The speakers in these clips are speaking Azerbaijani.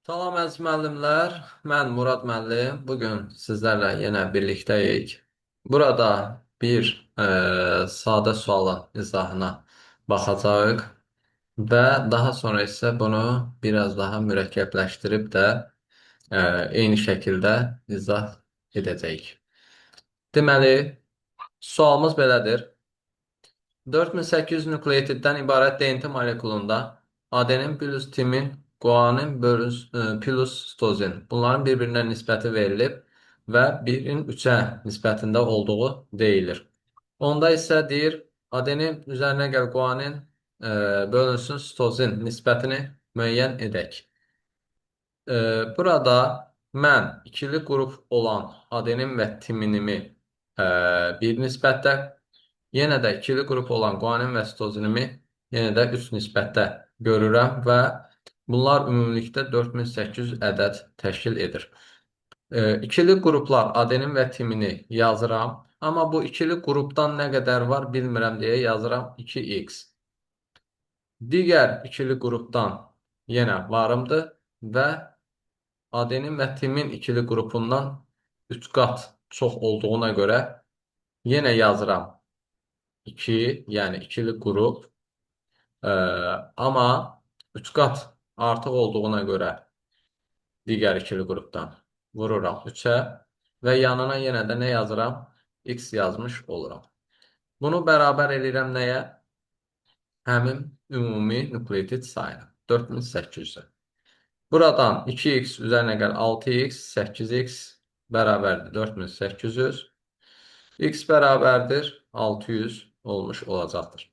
Salam əziz müəllimlər, mən Murad müəllim. Bugün sizlərlə yenə birlikdəyik. Burada bir sadə sualın izahına baxacağıq və daha sonra isə bunu biraz daha mürəkkəbləşdirib də eyni şəkildə izah edəcəyik. Deməli, sualımız belədir. 4800 nukleotiddən ibarət DNT molekulunda adenin plus timin, guanin plus sitozin. Bunların bir-birinə nisbəti verilib və 1-in 3-ə nisbətində olduğu deyilir. Onda isə deyir, adenin üzərinə gəl guanin bölünsün sitozin nisbətini müəyyən edək. Burada mən ikili qrup olan adenin və timinimi bir nisbətdə, yenə də ikili qrup olan guanin və sitozinimi yenə də 3 nisbətdə görürəm və bunlar ümumilikdə 4800 ədəd təşkil edir. İkili qruplar adenin və timini yazıram, amma bu ikili qrupdan nə qədər var bilmirəm deyə yazıram 2x. Digər ikili qrupdan yenə varımdır və adenin və timin ikili qrupundan 3 qat çox olduğuna görə yenə yazıram 2, yəni ikili qrup. Amma 3 qat artıq olduğuna görə digər ikili qrupdan vururam 3-ə və yanına yenə də nə yazıram? X yazmış oluram. Bunu bərabər edirəm nəyə? Həmin ümumi nukleotid sayına 4800-ə. Buradan 2x üzərinə gəl 6x, 8x bərabərdir 4800. X bərabərdir 600 olmuş olacaqdır.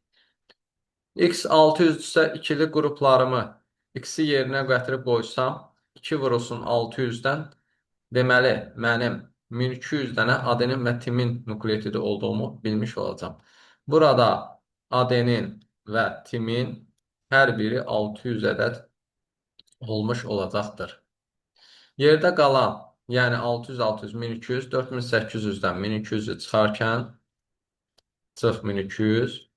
X 600-dürsə ikili qruplarımı x-i yerinə gətirib qoysam 2 vurulsun 600-dən deməli mənim 1200 dənə adenin və timin nukleotidi olduğumu bilmiş olacam. Burada adenin və timin hər biri 600 ədəd olmuş olacaqdır. Yerdə qalan, yəni 600, 600, 1200, 4800-dən 1200-ü çıxarkən çıx 1200,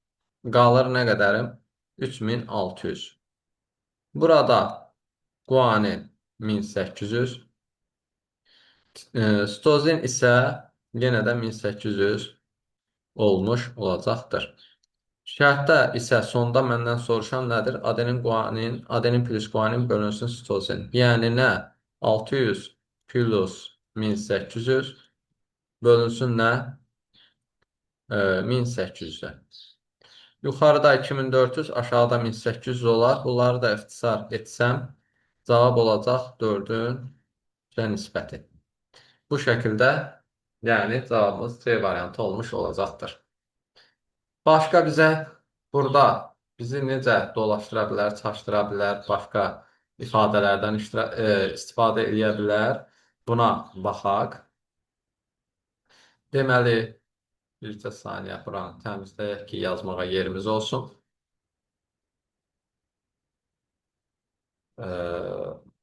qalır nə qədərim? 3600. Burada guanin 1800, sitozin isə yenə də 1800 olmuş olacaqdır. Şərtdə isə sonda məndən soruşan nədir? Adenin plus guanin bölünsün sitozin. Yəni nə? 600 plus 1800 bölünsün nə? 1800-də. Yuxarıda 2400, aşağıda 1800 olar. Bunları da ixtisar etsəm, cavab olacaq 4-ün nisbəti. Bu şəkildə, yəni cavabımız C variantı olmuş olacaqdır. Başqa bizə burada bizi necə dolaşdıra bilər, çaşdıra bilər, başqa ifadələrdən istifadə edə bilər. Buna baxaq. Deməli, bircə saniyə buranı təmizləyək ki, yazmağa yerimiz olsun.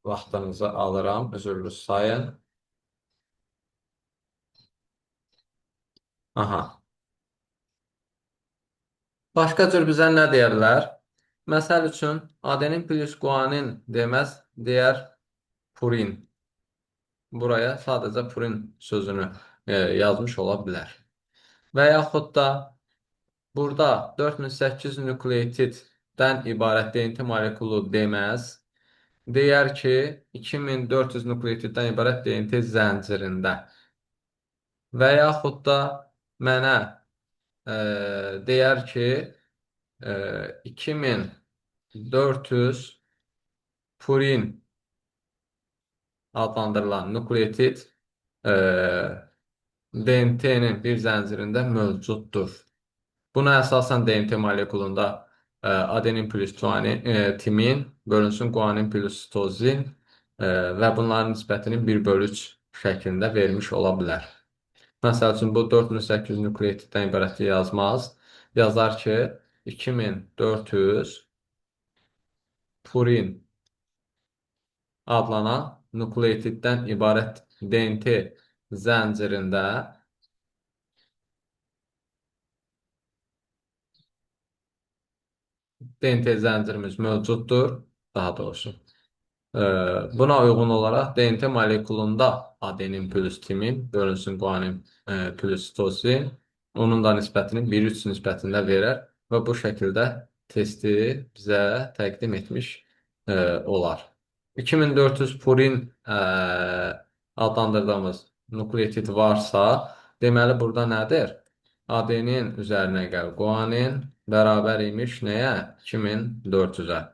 Vaxtınızı alıram, üzürlü sayın. Aha. Başqa cür bizə nə deyə bilər? Məsəl üçün, adenin plus guanin deməz, deyər purin. Buraya sadəcə purin sözünü yazmış ola bilər. Və yaxud da burada 4800 nukleotiddən ibarət DNT molekulu deməz, deyər ki, 2400 nukleotiddən ibarət DNT zəncirində. Və yaxud da mənə deyər ki, 2400 purin adlandırılan nukleotid DNT-nin bir zəncirində mövcuddur. Buna əsasən DNT molekulunda adenin plus timin bölünsün guanin plus sitozin və bunların nisbətinin 1/3 şəklində vermiş ola bilər. Məsəl üçün, bu 4800 nukleotiddən ibarət yazmaz. Yazar ki, 2400 purin adlanan nukleotiddən ibarət DNT zəncirində DNT zəncirimiz mövcuddur, daha doğrusu. Ee, Buna uyğun olaraq DNT molekulunda adenin plus timin bölünsün guanin plus sitozin onun da nisbətini 1:3 nisbətində verər və bu şəkildə testi bizə təqdim etmiş olar. 2400 purin adlandırdığımız nukleotid varsa, deməli burada nədir? Adenin üzərinə gəl guanin bərabər imiş nəyə? 2400-ə.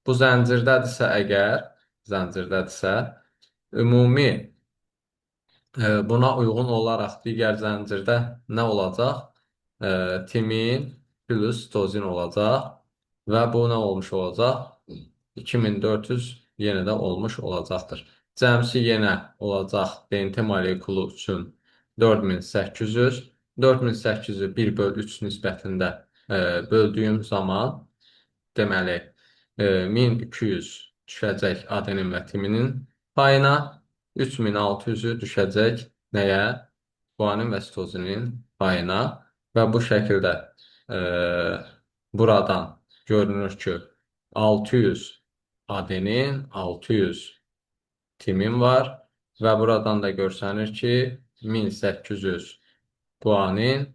Bu zəncirdədirsə, ümumi buna uyğun olaraq digər zəncirdə nə olacaq? Timin plus tozin olacaq və bu nə olmuş olacaq? 2400 yenə də olmuş olacaqdır. Cəmsi yenə olacaq DNT molekulu üçün 4800. 4800-ü 1/3 nisbətində böldüyüm zaman deməli 1200 düşəcək adenin və timinin payına, 3600-ü düşəcək nəyə? Guanin və sitozinin payına və bu şəkildə e, buradan görünür ki 600 adenin, 600 timin var və buradan da görsənir ki 1800 guanin,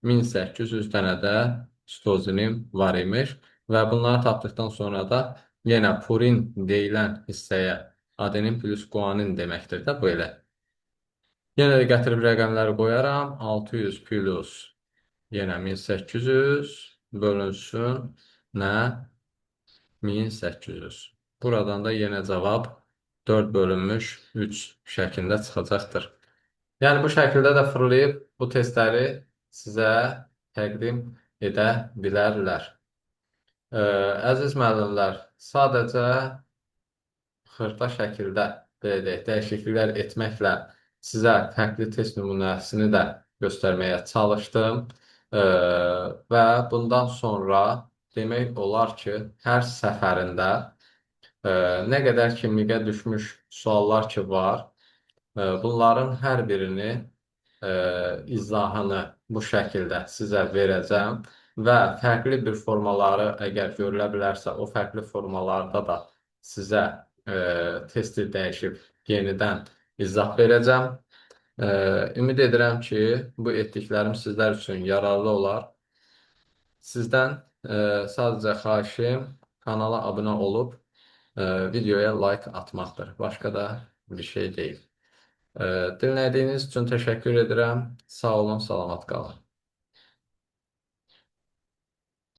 1800 dənə də sitozinim var imiş və bunları tapdıqdan sonra da yenə purin deyilən hissəyə adenin plus guanin deməkdir də bu elə. Yenə də gətirib rəqəmləri qoyaram. 600 plus yenə 1800 bölünsün nə? 1800. Buradan da yenə cavab 4 bölünmüş 3 şəklində çıxacaqdır. Yəni bu şəkildə də fırlayıb bu testləri sizə təqdim edə bilərlər. Əziz müəllimlər, sadəcə xırda şəkildə belə deyək, dəyişikliklər etməklə sizə fərqli test nümunəsini də göstərməyə çalışdım. Və bundan sonra demək olar ki, hər səfərində nə qədər ki miqə düşmüş suallar ki var, bunların hər birini izahını bu şəkildə sizə verəcəm və fərqli bir formaları əgər görülə bilərsə, o fərqli formalarda da sizə testi dəyişib yenidən izah verəcəm. Ümid edirəm ki, bu etdiklərim sizlər üçün yararlı olar. Sizdən sadəcə xahişim kanala abunə olub videoya like atmaqdır. Başqa da bir şey deyil. Dinlədiyiniz üçün təşəkkür edirəm. Sağ olun, salamat qalın.